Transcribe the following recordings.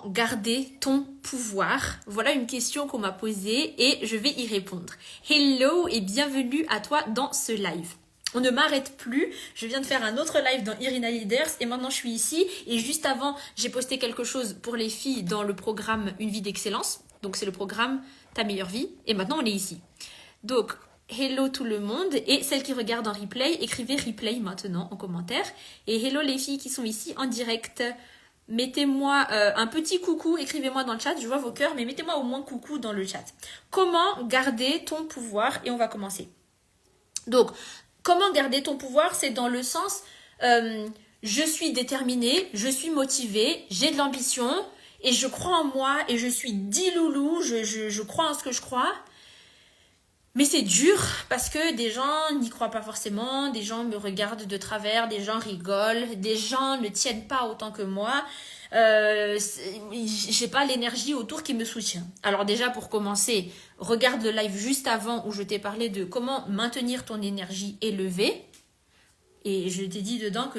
Garder ton pouvoir? Voilà une question qu'on m'a posée et je vais y répondre. Hello et bienvenue à toi dans ce live. On ne m'arrête plus, je viens de faire un autre live dans Irina Leaders et maintenant je suis ici et juste avant j'ai posté quelque chose pour les filles dans le programme Une vie d'excellence. Donc c'est le programme Ta meilleure vie et maintenant on est ici. Donc hello tout le monde et celles qui regardent en replay, écrivez replay maintenant en commentaire et hello les filles qui sont ici en direct. Mettez-moi un petit coucou, écrivez-moi dans le chat, je vois vos cœurs, mais mettez-moi au moins coucou dans le chat. Comment garder ton pouvoir? Et on va commencer. Donc, comment garder ton pouvoir? C'est dans le sens, je suis déterminée, je suis motivée, j'ai de l'ambition, et je crois en moi, et je suis dit loulou, je crois en ce que je crois. Mais c'est dur parce que des gens n'y croient pas forcément, des gens me regardent de travers, des gens rigolent, des gens ne tiennent pas autant que moi. J'ai pas l'énergie autour qui me soutient. Alors déjà pour commencer, regarde le live juste avant où je t'ai parlé de comment maintenir ton énergie élevée. Et je t'ai dit dedans que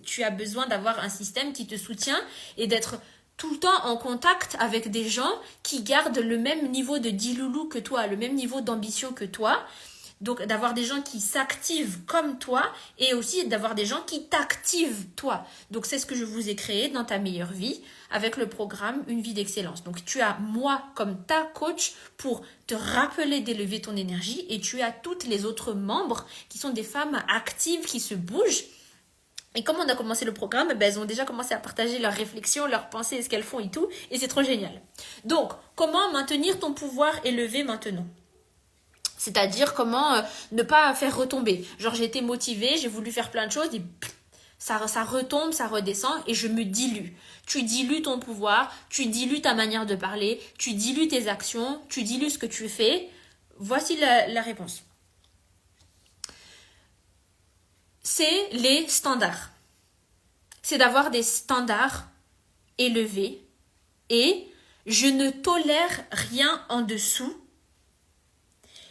tu as besoin d'avoir un système qui te soutient et d'être tout le temps en contact avec des gens qui gardent le même niveau de diloulou que toi, le même niveau d'ambition que toi. Donc d'avoir des gens qui s'activent comme toi et aussi d'avoir des gens qui t'activent toi. Donc c'est ce que je vous ai créé dans Ta meilleure vie avec le programme Une vie d'excellence. Donc tu as moi comme ta coach pour te rappeler d'élever ton énergie et tu as toutes les autres membres qui sont des femmes actives qui se bougent. Et comme on a commencé le programme, elles ont déjà commencé à partager leurs réflexions, leurs pensées, ce qu'elles font et tout. Et c'est trop génial. Donc, comment maintenir ton pouvoir élevé maintenant? C'est-à-dire comment ne pas faire retomber. Genre, j'ai été motivée, j'ai voulu faire plein de choses et ça retombe, ça redescend et je me dilue. Tu dilues ton pouvoir, tu dilues ta manière de parler, tu dilues tes actions, tu dilues ce que tu fais. Voici la réponse. C'est les standards. C'est d'avoir des standards élevés et je ne tolère rien en dessous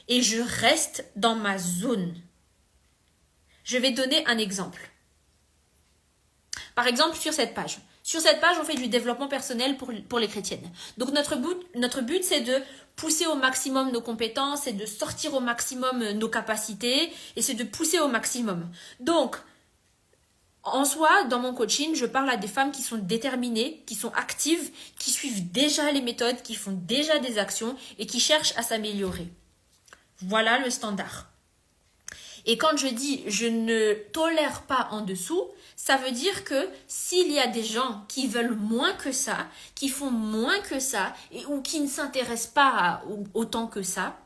et je reste dans ma zone. Je vais donner un exemple. Par exemple, sur cette page. Sur cette page, on fait du développement personnel pour les chrétiennes. Donc, notre but, c'est de pousser au maximum nos compétences, c'est de sortir au maximum nos capacités et c'est de pousser au maximum. Donc, en soi, dans mon coaching, je parle à des femmes qui sont déterminées, qui sont actives, qui suivent déjà les méthodes, qui font déjà des actions et qui cherchent à s'améliorer. Voilà le standard. Et quand je dis je ne tolère pas en dessous, ça veut dire que s'il y a des gens qui veulent moins que ça, qui font moins que ça, ou qui ne s'intéressent pas autant que ça,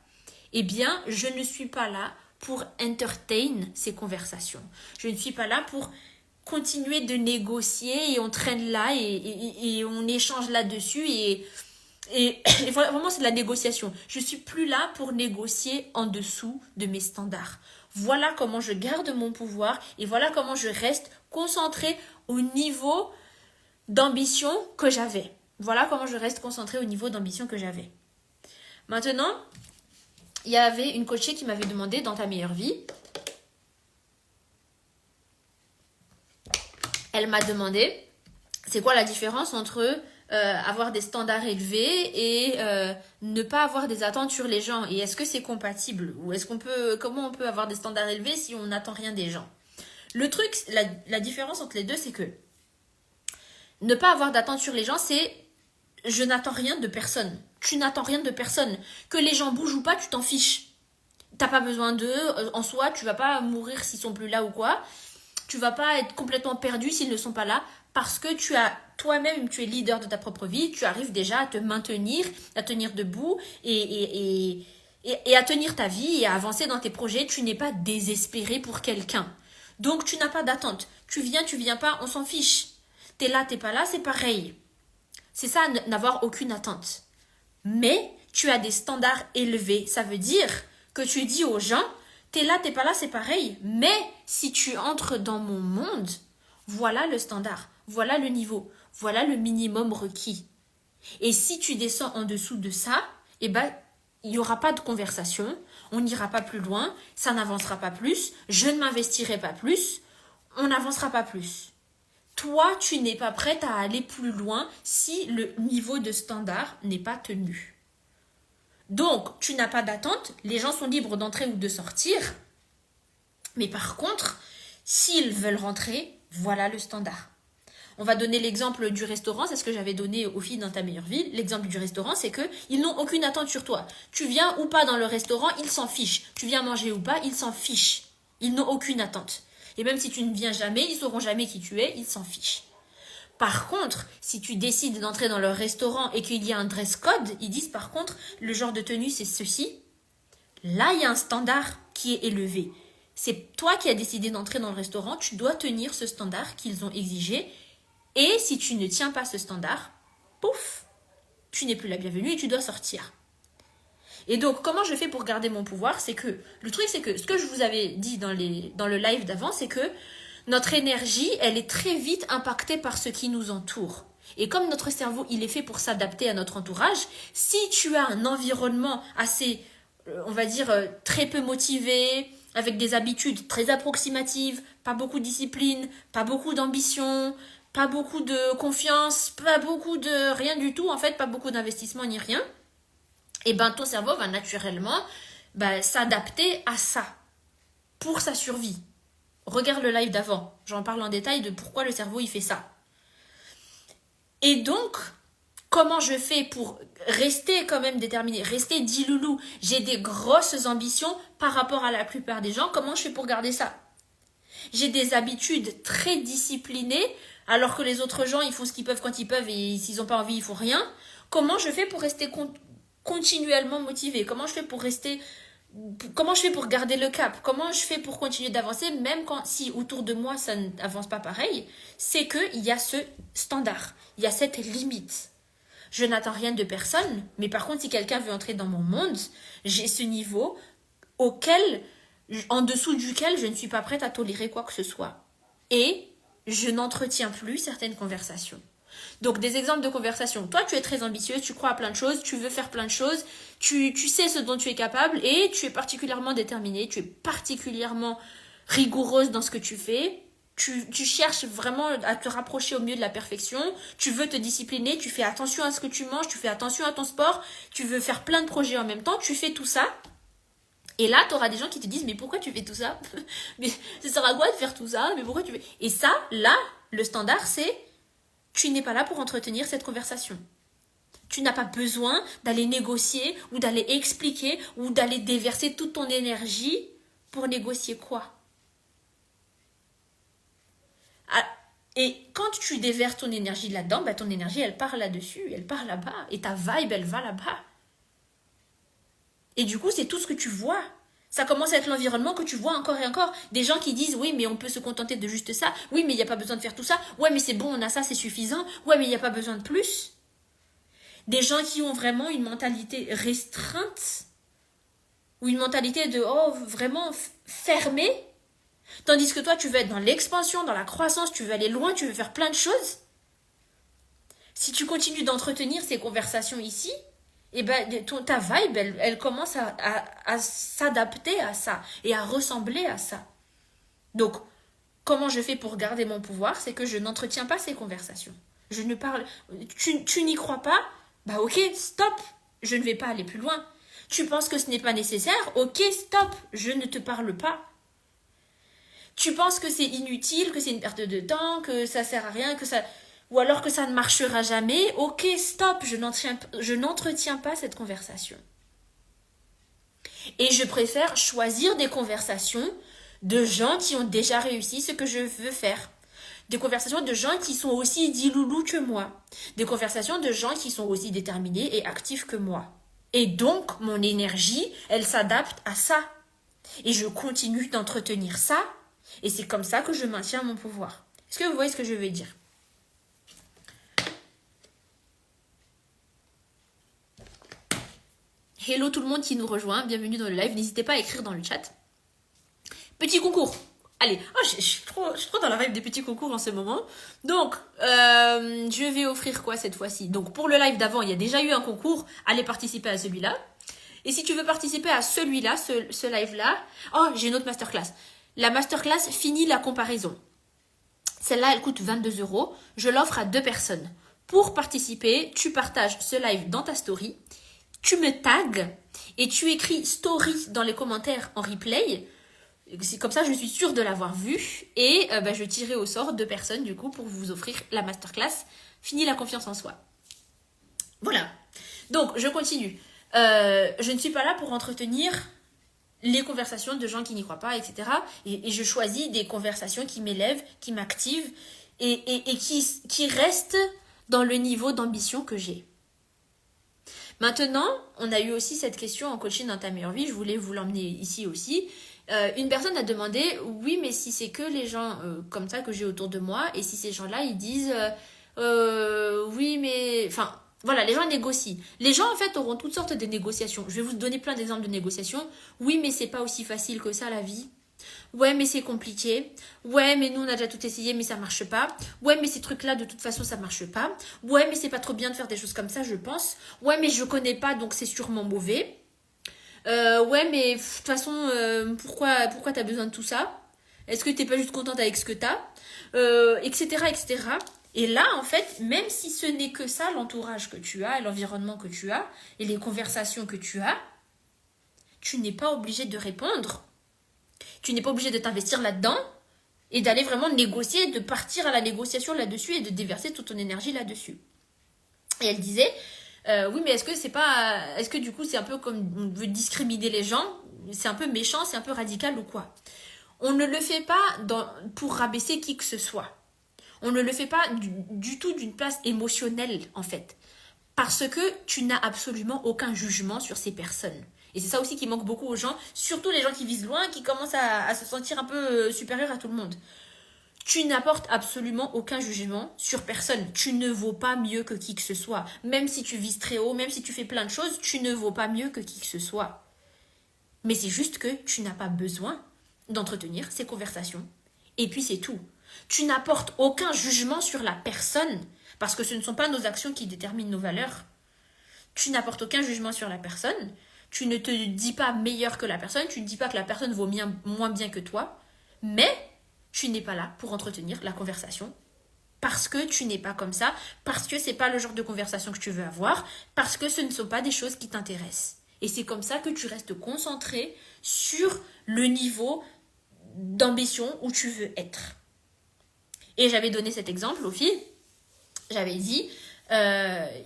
eh bien, je ne suis pas là pour entertain ces conversations. Je ne suis pas là pour continuer de négocier et on traîne là et on échange là-dessus et vraiment c'est de la négociation. Je suis plus là pour négocier en dessous de mes standards. Voilà comment je garde mon pouvoir et voilà comment je reste concentrée au niveau d'ambition que j'avais. Voilà comment je reste concentrée au niveau d'ambition que j'avais. Maintenant, il y avait une coachée qui m'avait demandé dans Ta meilleure vie. Elle m'a demandé, c'est quoi la différence entre avoir des standards élevés et ne pas avoir des attentes sur les gens? Et est-ce que c'est compatible? Ou comment on peut avoir des standards élevés si on n'attend rien des gens? Le truc, la différence entre les deux, c'est que ne pas avoir d'attente sur les gens, c'est je n'attends rien de personne. Tu n'attends rien de personne. Que les gens bougent ou pas, tu t'en fiches. T'as pas besoin d'eux. En soi, tu vas pas mourir s'ils sont plus là ou quoi. Tu vas pas être complètement perdu s'ils ne sont pas là parce que tu es leader de ta propre vie, tu arrives déjà à te maintenir, à tenir debout et à tenir ta vie et à avancer dans tes projets. Tu n'es pas désespéré pour quelqu'un. Donc tu n'as pas d'attente. Tu viens pas, on s'en fiche. T'es là, t'es pas là, c'est pareil. C'est ça, n'avoir aucune attente. Mais tu as des standards élevés. Ça veut dire que tu dis aux gens, t'es là, t'es pas là, c'est pareil. Mais si tu entres dans mon monde, voilà le standard, voilà le niveau, voilà le minimum requis. Et si tu descends en dessous de ça, eh ben, il n'y aura pas de conversation, on n'ira pas plus loin, ça n'avancera pas plus, je ne m'investirai pas plus, on n'avancera pas plus. toi, tu n'es pas prête à aller plus loin si le niveau de standard n'est pas tenu. Donc, tu n'as pas d'attente, les gens sont libres d'entrer ou de sortir, mais par contre, s'ils veulent rentrer, voilà le standard. On va donner l'exemple du restaurant, c'est ce que j'avais donné aux filles dans ta meilleure vie. L'exemple du restaurant, c'est qu'ils n'ont aucune attente sur toi. Tu viens ou pas dans le restaurant, ils s'en fichent. Tu viens manger ou pas, ils s'en fichent. Ils n'ont aucune attente. Et même si tu ne viens jamais, ils sauront jamais qui tu es, ils s'en fichent. Par contre, si tu décides d'entrer dans leur restaurant et qu'il y a un dress code, ils disent par contre, le genre de tenue c'est ceci. Là, il y a un standard qui est élevé. C'est toi qui as décidé d'entrer dans le restaurant, tu dois tenir ce standard qu'ils ont exigé. Et si tu ne tiens pas ce standard, pouf, tu n'es plus la bienvenue et tu dois sortir. Et donc, comment je fais pour garder mon pouvoir? C'est que, le truc, c'est que ce que je vous avais dit dans le live d'avant, c'est que notre énergie, elle est très vite impactée par ce qui nous entoure. Et comme notre cerveau, il est fait pour s'adapter à notre entourage, si tu as un environnement assez, on va dire, très peu motivé, avec des habitudes très approximatives, pas beaucoup de discipline, pas beaucoup d'ambition, pas beaucoup de confiance, pas beaucoup de rien du tout, en fait, pas beaucoup d'investissement ni rien, et ben ton cerveau va naturellement s'adapter à ça pour sa survie. Regarde le live d'avant, j'en parle en détail de pourquoi le cerveau il fait ça. Et donc, comment je fais pour rester quand même déterminé, rester dit loulou, j'ai des grosses ambitions par rapport à la plupart des gens, comment je fais pour garder ça? J'ai des habitudes très disciplinées, alors que les autres gens, ils font ce qu'ils peuvent quand ils peuvent et s'ils n'ont pas envie, ils font rien. Comment je fais pour rester continuellement motivé? Comment je fais pour garder le cap? Comment je fais pour continuer d'avancer, même si autour de moi, ça n'avance pas pareil? C'est qu'il y a ce standard, il y a cette limite. Je n'attends rien de personne, mais par contre, si quelqu'un veut entrer dans mon monde, j'ai ce niveau en dessous duquel je ne suis pas prête à tolérer quoi que ce soit. Et je n'entretiens plus certaines conversations. Donc, des exemples de conversations. Toi, tu es très ambitieuse, tu crois à plein de choses, tu veux faire plein de choses, tu sais ce dont tu es capable et tu es particulièrement déterminée, tu es particulièrement rigoureuse dans ce que tu fais. Tu cherches vraiment à te rapprocher au mieux de la perfection, tu veux te discipliner, tu fais attention à ce que tu manges, tu fais attention à ton sport, tu veux faire plein de projets en même temps, tu fais tout ça. Et là, tu auras des gens qui te disent, mais pourquoi tu fais tout ça? Mais ça sert à quoi de faire tout ça? Mais pourquoi tu fais... Et ça, là, le standard, c'est, tu n'es pas là pour entretenir cette conversation. Tu n'as pas besoin d'aller négocier ou d'aller expliquer ou d'aller déverser toute ton énergie pour négocier quoi? Et quand tu déverses ton énergie là-dedans, ton énergie, elle part là-dessus, elle part là-bas. Et ta vibe, elle va là-bas. Et du coup, c'est tout ce que tu vois. Ça commence à être l'environnement que tu vois encore et encore. Des gens qui disent, oui, mais on peut se contenter de juste ça. Oui, mais il n'y a pas besoin de faire tout ça. Ouais, mais c'est bon, on a ça, c'est suffisant. Ouais, mais il n'y a pas besoin de plus. Des gens qui ont vraiment une mentalité restreinte. Ou une mentalité de, vraiment fermée. Tandis que toi, tu veux être dans l'expansion, dans la croissance, tu veux aller loin, tu veux faire plein de choses. Si tu continues d'entretenir ces conversations ici, ta vibe, elle commence à s'adapter à ça et à ressembler à ça. Donc, comment je fais pour garder mon pouvoir? C'est que je n'entretiens pas ces conversations. Je ne parle... Tu n'y crois pas? Ok, stop. Je ne vais pas aller plus loin. Tu penses que ce n'est pas nécessaire? Ok, stop. Je ne te parle pas. Tu penses que c'est inutile, que c'est une perte de temps, que ça sert à rien, ou alors que ça ne marchera jamais, ok, stop, je n'entretiens pas cette conversation. Et je préfère choisir des conversations de gens qui ont déjà réussi ce que je veux faire. Des conversations de gens qui sont aussi dits loulous que moi. Des conversations de gens qui sont aussi déterminés et actifs que moi. Et donc, mon énergie, elle s'adapte à ça. Et je continue d'entretenir ça. Et c'est comme ça que je maintiens mon pouvoir. Est-ce que vous voyez ce que je veux dire? Hello tout le monde qui nous rejoint, bienvenue dans le live. N'hésitez pas à écrire dans le chat. Petit concours. Allez, je suis trop dans la vibe des petits concours en ce moment. Donc, je vais offrir quoi cette fois-ci? Donc, pour le live d'avant, il y a déjà eu un concours. Allez participer à celui-là. Et si tu veux participer à celui-là, ce live-là, j'ai une autre masterclass. La masterclass finit la comparaison. Celle-là, elle coûte 22 €. Je l'offre à 2 personnes. Pour participer, tu partages ce live dans ta story, tu me tags et tu écris story dans les commentaires en replay. C'est comme ça, je suis sûre de l'avoir vu. Et je tirerai au sort 2 personnes du coup pour vous offrir la masterclass. Fini la confiance en soi. Voilà. Donc, je continue. Je ne suis pas là pour entretenir les conversations de gens qui n'y croient pas, etc. Et je choisis des conversations qui m'élèvent, qui m'activent et qui restent dans le niveau d'ambition que j'ai. Maintenant, on a eu aussi cette question en coaching dans ta meilleure vie. Je voulais vous l'emmener ici aussi. Une personne a demandé, oui, mais si c'est que les gens comme ça que j'ai autour de moi, et si ces gens-là, ils disent, oui, mais... Enfin, voilà, les gens négocient. Les gens, en fait, auront toutes sortes de négociations. Je vais vous donner plein d'exemples de négociations. Oui, mais c'est pas aussi facile que ça, la vie. Ouais, mais c'est compliqué. Ouais, mais nous, on a déjà tout essayé, mais ça marche pas. Ouais, mais ces trucs-là, de toute façon, ça marche pas. Ouais, mais c'est pas trop bien de faire des choses comme ça, je pense. Ouais, mais je connais pas, donc c'est sûrement mauvais. Ouais, mais de toute façon, pourquoi t'as besoin de tout ça? Est-ce que t'es pas juste contente avec ce que t'as? Etc., etc. Et là, en fait, même si ce n'est que ça, l'entourage que tu as, l'environnement que tu as, et les conversations que tu as, tu n'es pas obligé de répondre. Tu n'es pas obligé de t'investir là-dedans et d'aller vraiment négocier, de partir à la négociation là-dessus et de déverser toute ton énergie là-dessus. Et elle disait, oui, mais est-ce que du coup c'est un peu comme on veut discriminer les gens, c'est un peu méchant, c'est un peu radical ou quoi? On ne le fait pas pour rabaisser qui que ce soit. On ne le fait pas du tout d'une place émotionnelle en fait. Parce que tu n'as absolument aucun jugement sur ces personnes. Et c'est ça aussi qui manque beaucoup aux gens, surtout les gens qui visent loin, qui commencent à se sentir un peu supérieurs à tout le monde. Tu n'apportes absolument aucun jugement sur personne. Tu ne vaux pas mieux que qui que ce soit. Même si tu vises très haut, même si tu fais plein de choses, tu ne vaux pas mieux que qui que ce soit. Mais c'est juste que tu n'as pas besoin d'entretenir ces conversations. Et puis c'est tout. Tu n'apportes aucun jugement sur la personne, parce que ce ne sont pas nos actions qui déterminent nos valeurs. Tu n'apportes aucun jugement sur la personne. Tu ne te dis pas meilleur que la personne. Tu ne dis pas que la personne vaut moins bien que toi. Mais tu n'es pas là pour entretenir la conversation. Parce que tu n'es pas comme ça. Parce que ce n'est pas le genre de conversation que tu veux avoir. Parce que ce ne sont pas des choses qui t'intéressent. Et c'est comme ça que tu restes concentré sur le niveau d'ambition où tu veux être. Et j'avais donné cet exemple aux filles. J'avais dit,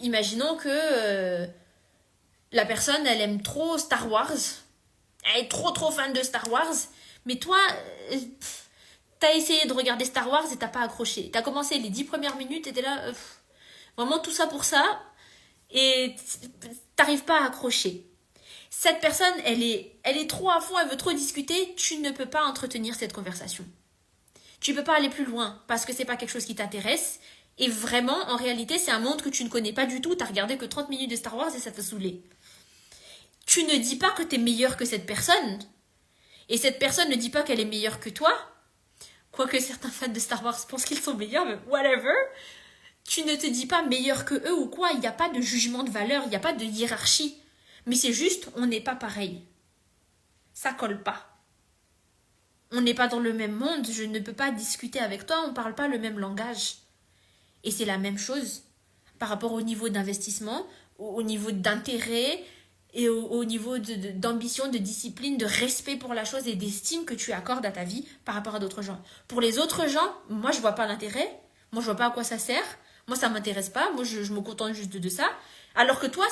imaginons que la personne, elle aime trop Star Wars. Elle est trop fan de Star Wars. Mais toi, t'as essayé de regarder Star Wars et t'as pas accroché. T'as commencé les 10 premières minutes et t'es là, vraiment tout ça pour ça. Et t'arrives pas à accrocher. Cette personne, elle est trop à fond, elle veut trop discuter. Tu ne peux pas entretenir cette conversation. Tu peux pas aller plus loin parce que c'est pas quelque chose qui t'intéresse. Et vraiment, en réalité, c'est un monde que tu ne connais pas du tout. T'as regardé que 30 minutes de Star Wars et ça t'a saoulé. Tu ne dis pas que t'es meilleur que cette personne. Et cette personne ne dit pas qu'elle est meilleure que toi. Quoique certains fans de Star Wars pensent qu'ils sont meilleurs, mais whatever. Tu ne te dis pas meilleur que eux ou quoi. Il n'y a pas de jugement de valeur, il n'y a pas de hiérarchie. Mais c'est juste, on n'est pas pareil. Ça colle pas. On n'est pas dans le même monde, je ne peux pas discuter avec toi, on ne parle pas le même langage. Et c'est la même chose par rapport au niveau d'investissement, au niveau d'intérêt et au niveau d'ambition, de discipline, de respect pour la chose et d'estime que tu accordes à ta vie par rapport à d'autres gens. Pour les autres gens, moi je vois pas l'intérêt, moi je vois pas à quoi ça sert, moi ça m'intéresse pas, moi je me contente juste de ça. Alors que toi,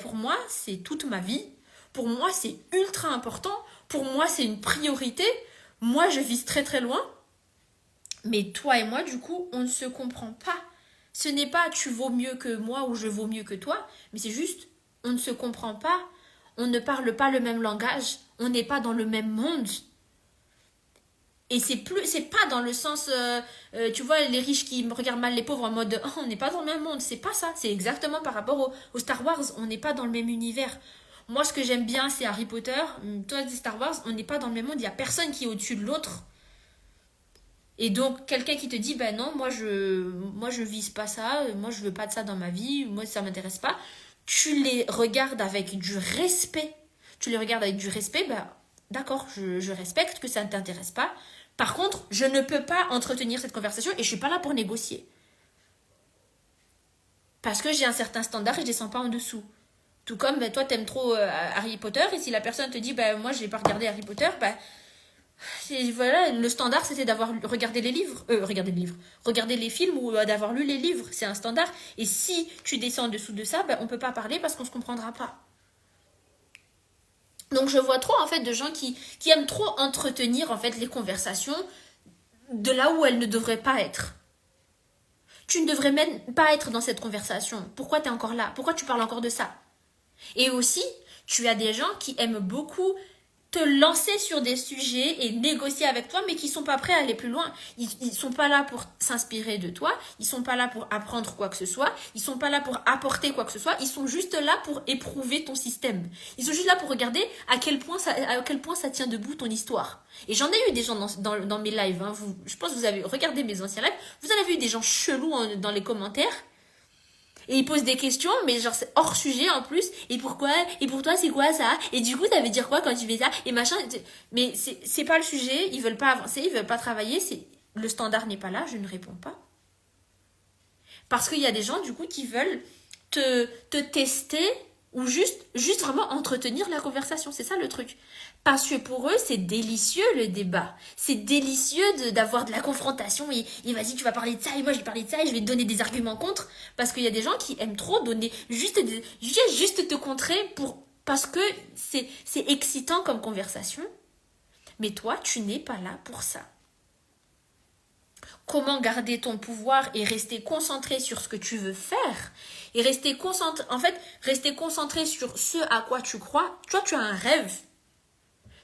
pour moi, c'est toute ma vie. Pour moi, c'est ultra important. Pour moi, c'est une priorité. Moi, je vise très très loin. Mais toi et moi, du coup, on ne se comprend pas. Ce n'est pas tu vaux mieux que moi ou je vaux mieux que toi, mais c'est juste on ne se comprend pas. On ne parle pas le même langage. On n'est pas dans le même monde. Et c'est pas dans le sens, tu vois, les riches qui me regardent mal les pauvres en mode, oh, on n'est pas dans le même monde. C'est pas ça. C'est exactement par rapport au Star Wars. On n'est pas dans le même univers. Moi, ce que j'aime bien, c'est Harry Potter. Toi, c'est Star Wars. On n'est pas dans le même monde. Il n'y a personne qui est au-dessus de l'autre. Et donc, quelqu'un qui te dit, ben non, moi je vise pas ça. Moi, je veux pas de ça dans ma vie. Moi, ça m'intéresse pas. Tu les regardes avec du respect. D'accord, je respecte que ça ne t'intéresse pas. Par contre, je ne peux pas entretenir cette conversation et je ne suis pas là pour négocier. Parce que j'ai un certain standard et je ne descends pas en dessous. Tout comme toi, t'aimes trop Harry Potter et si la personne te dit moi, je n'ai pas regardé Harry Potter, voilà, le standard, c'était d'avoir regardé les livres. Regarder les films ou d'avoir lu les livres. C'est un standard. Et si tu descends en dessous de ça, on ne peut pas parler parce qu'on ne se comprendra pas. Donc je vois trop en fait de gens qui aiment trop entretenir en fait les conversations de là où elles ne devraient pas être. Tu ne devrais même pas être dans cette conversation. Pourquoi tu es encore là? Pourquoi tu parles encore de ça? Et aussi, tu as des gens qui aiment beaucoup te lancer sur des sujets et négocier avec toi, mais qui sont pas prêts à aller plus loin. Ils sont pas là pour s'inspirer de toi, ils sont pas là pour apprendre quoi que ce soit, ils sont pas là pour apporter quoi que ce soit, ils sont juste là pour éprouver ton système. Ils sont juste là pour regarder à quel point ça tient debout ton histoire. Et j'en ai eu des gens dans mes lives, hein. Je pense que vous avez regardé mes anciens lives, vous en avez eu des gens chelous dans les commentaires. Et ils posent des questions, mais genre c'est hors sujet en plus. Et pourquoi? Et pour toi c'est quoi ça? Et du coup ça veut dire quoi quand tu fais ça? Et machin. Mais c'est pas le sujet. Ils veulent pas avancer, ils veulent pas travailler. Le standard n'est pas là. Je ne réponds pas. Parce qu'il y a des gens du coup qui veulent te tester ou juste vraiment entretenir la conversation. C'est ça le truc. Parce que pour eux, c'est délicieux le débat. C'est délicieux d'avoir de la confrontation et vas-y, tu vas parler de ça et moi je vais parler de ça et je vais te donner des arguments contre. Parce qu'il y a des gens qui aiment trop donner juste te contrer parce que c'est excitant comme conversation. Mais toi, tu n'es pas là pour ça. Comment garder ton pouvoir et rester concentré sur ce que tu veux faire et rester concentré sur ce à quoi tu crois. Toi, tu as un rêve.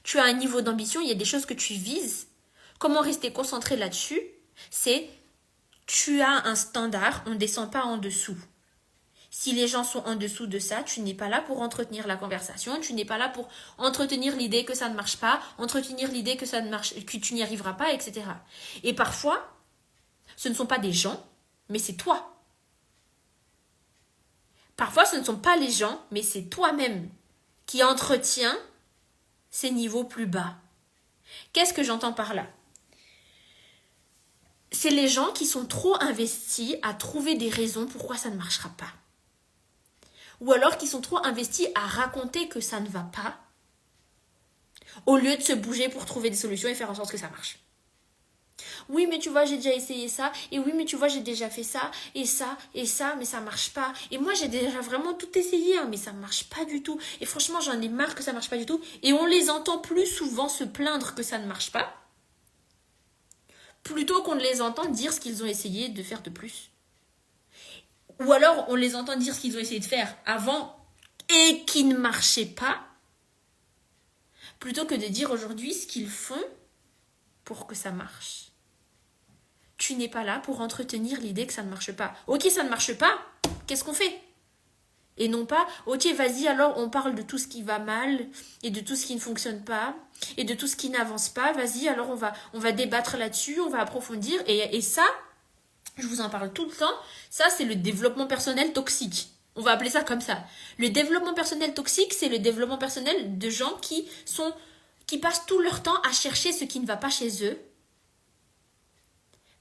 Tu as un niveau d'ambition, il y a des choses que tu vises. Comment rester concentré là-dessus? Tu as un standard, on ne descend pas en dessous. Si les gens sont en dessous de ça, tu n'es pas là pour entretenir la conversation, tu n'es pas là pour entretenir l'idée que ça ne marche pas, entretenir l'idée que tu n'y arriveras pas, etc. Et parfois, ce ne sont pas des gens, mais c'est toi. Parfois, ce ne sont pas les gens, mais c'est toi-même qui entretiens ces niveaux plus bas. Qu'est-ce que j'entends par là? C'est les gens qui sont trop investis à trouver des raisons pourquoi ça ne marchera pas. Ou alors qui sont trop investis à raconter que ça ne va pas, au lieu de se bouger pour trouver des solutions et faire en sorte que ça marche. Oui, mais tu vois, j'ai déjà essayé ça. Et oui, mais tu vois, j'ai déjà fait ça, et ça, mais ça marche pas. Et moi, j'ai déjà vraiment tout essayé, hein, mais ça marche pas du tout. Et franchement, j'en ai marre que ça marche pas du tout. Et on les entend plus souvent se plaindre que ça ne marche pas, plutôt qu'on les entend dire ce qu'ils ont essayé de faire de plus. Ou alors, on les entend dire ce qu'ils ont essayé de faire avant et qui ne marchait pas, plutôt que de dire aujourd'hui ce qu'ils font pour que ça marche. Tu n'es pas là pour entretenir l'idée que ça ne marche pas. Ok, ça ne marche pas, qu'est-ce qu'on fait? Et non pas, ok, vas-y, alors on parle de tout ce qui va mal, et de tout ce qui ne fonctionne pas, et de tout ce qui n'avance pas, vas-y, alors on va débattre là-dessus, on va approfondir, et ça, je vous en parle tout le temps, ça c'est le développement personnel toxique. On va appeler ça comme ça. Le développement personnel toxique, c'est le développement personnel de gens qui passent tout leur temps à chercher ce qui ne va pas chez eux,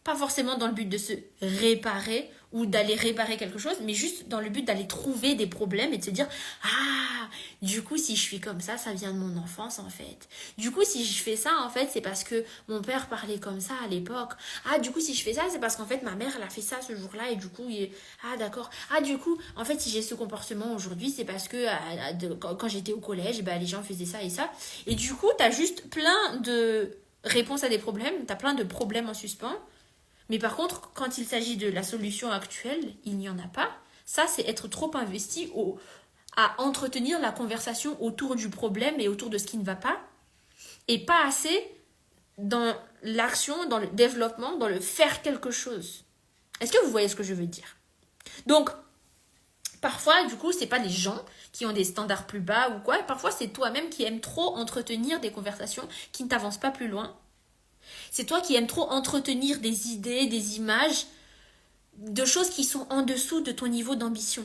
pas forcément dans le but de se réparer ou d'aller réparer quelque chose, mais juste dans le but d'aller trouver des problèmes et de se dire « Ah, du coup, si je suis comme ça vient de mon enfance, en fait. Du coup, si je fais ça, en fait, c'est parce que mon père parlait comme ça à l'époque. Ah, du coup, si je fais ça, c'est parce qu'en fait, ma mère, elle a fait ça ce jour-là et du coup, ah, d'accord. Ah, du coup, en fait, si j'ai ce comportement aujourd'hui, c'est parce que quand j'étais au collège, les gens faisaient ça et ça. Et du coup, t'as juste plein de réponses à des problèmes, t'as plein de problèmes en suspens. Mais par contre, quand il s'agit de la solution actuelle, il n'y en a pas. Ça, c'est être trop investi à entretenir la conversation autour du problème et autour de ce qui ne va pas. Et pas assez dans l'action, dans le développement, dans le faire quelque chose. Est-ce que vous voyez ce que je veux dire? Donc, parfois, du coup, c'est pas les gens qui ont des standards plus bas ou quoi. Parfois, c'est toi-même qui aimes trop entretenir des conversations qui ne t'avancent pas plus loin. C'est toi qui aimes trop entretenir des idées, des images, de choses qui sont en dessous de ton niveau d'ambition.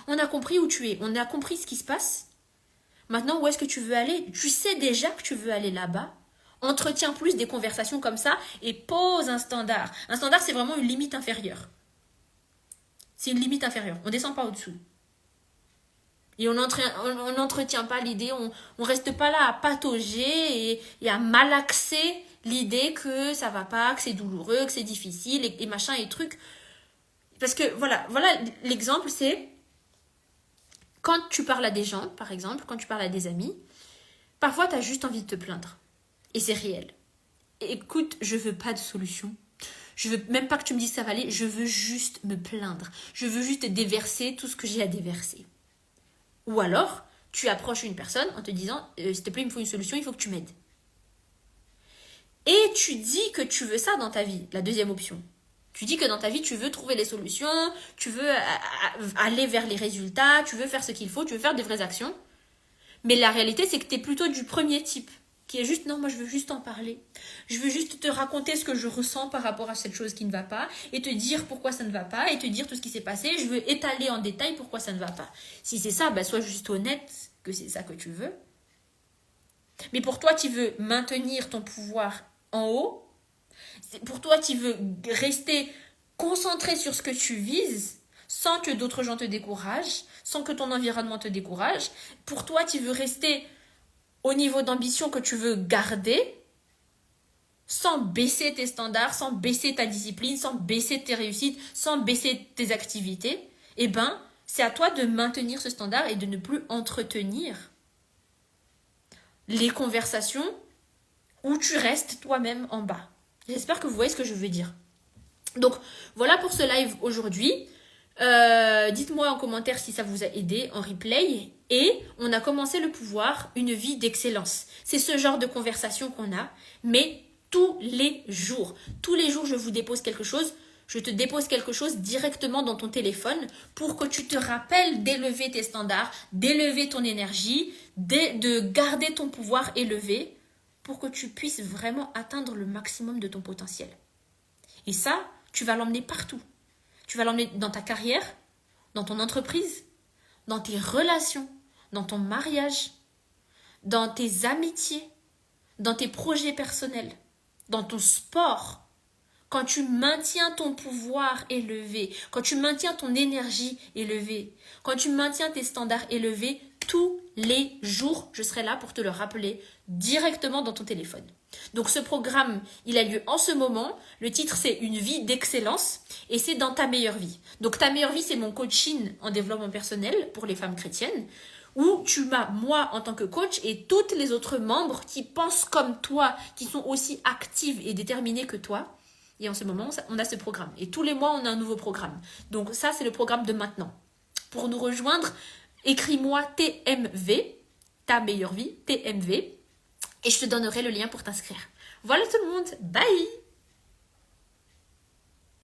On a compris où tu es, on a compris ce qui se passe. Maintenant, où est-ce que tu veux aller? Tu sais déjà que tu veux aller là-bas. Entretiens plus des conversations comme ça et pose un standard. Un standard, c'est vraiment une limite inférieure. C'est une limite inférieure. On ne descend pas au-dessous. Et on n'entretient pas l'idée, on ne reste pas là à patauger et à malaxer l'idée que ça va pas, que c'est douloureux, que c'est difficile et machin et trucs. Parce que voilà l'exemple, c'est quand tu parles à des gens, par exemple, quand tu parles à des amis, parfois tu as juste envie de te plaindre. Et c'est réel. Écoute, je veux pas de solution. Je veux même pas que tu me dises ça va aller, je veux juste me plaindre. Je veux juste déverser tout ce que j'ai à déverser. Ou alors, tu approches une personne en te disant s'il te plaît, il me faut une solution, il faut que tu m'aides. Et tu dis que tu veux ça dans ta vie, la deuxième option. Tu dis que dans ta vie, tu veux trouver les solutions, tu veux aller vers les résultats, tu veux faire ce qu'il faut, tu veux faire des vraies actions. Mais la réalité, c'est que tu es plutôt du premier type, qui est juste, non, moi je veux juste en parler. Je veux juste te raconter ce que je ressens par rapport à cette chose qui ne va pas, et te dire pourquoi ça ne va pas, et te dire tout ce qui s'est passé. Je veux étaler en détail pourquoi ça ne va pas. Si c'est ça, sois juste honnête que c'est ça que tu veux. Mais pour toi, tu veux maintenir ton pouvoir en haut. Pour toi, tu veux rester concentré sur ce que tu vises, sans que d'autres gens te découragent, sans que ton environnement te décourage. Pour toi, tu veux rester au niveau d'ambition que tu veux garder, sans baisser tes standards, sans baisser ta discipline, sans baisser tes réussites, sans baisser tes activités. C'est à toi de maintenir ce standard et de ne plus entretenir les conversations où tu restes toi-même en bas. J'espère que vous voyez ce que je veux dire. Donc, voilà pour ce live aujourd'hui. Dites-moi en commentaire si ça vous a aidé en replay. Et on a commencé le pouvoir, une vie d'excellence. C'est ce genre de conversation qu'on a, mais tous les jours. Tous les jours, je vous dépose quelque chose. Je te dépose quelque chose directement dans ton téléphone pour que tu te rappelles d'élever tes standards, d'élever ton énergie, de garder ton pouvoir élevé pour que tu puisses vraiment atteindre le maximum de ton potentiel. Et ça, tu vas l'emmener partout. Tu vas l'emmener dans ta carrière, dans ton entreprise, dans tes relations, dans ton mariage, dans tes amitiés, dans tes projets personnels, dans ton sport. Quand tu maintiens ton pouvoir élevé, quand tu maintiens ton énergie élevée, quand tu maintiens tes standards élevés, tous les jours, je serai là pour te le rappeler directement dans ton téléphone. Donc ce programme, il a lieu en ce moment. Le titre, c'est Une vie d'excellence et c'est dans ta meilleure vie. Donc ta meilleure vie, c'est mon coaching en développement personnel pour les femmes chrétiennes où tu m'as, moi, en tant que coach et toutes les autres membres qui pensent comme toi, qui sont aussi actives et déterminées que toi. Et en ce moment, on a ce programme. Et tous les mois, on a un nouveau programme. Donc ça, c'est le programme de maintenant. Pour nous rejoindre, écris-moi TMV, ta meilleure vie, TMV, et je te donnerai le lien pour t'inscrire. Voilà tout le monde, bye!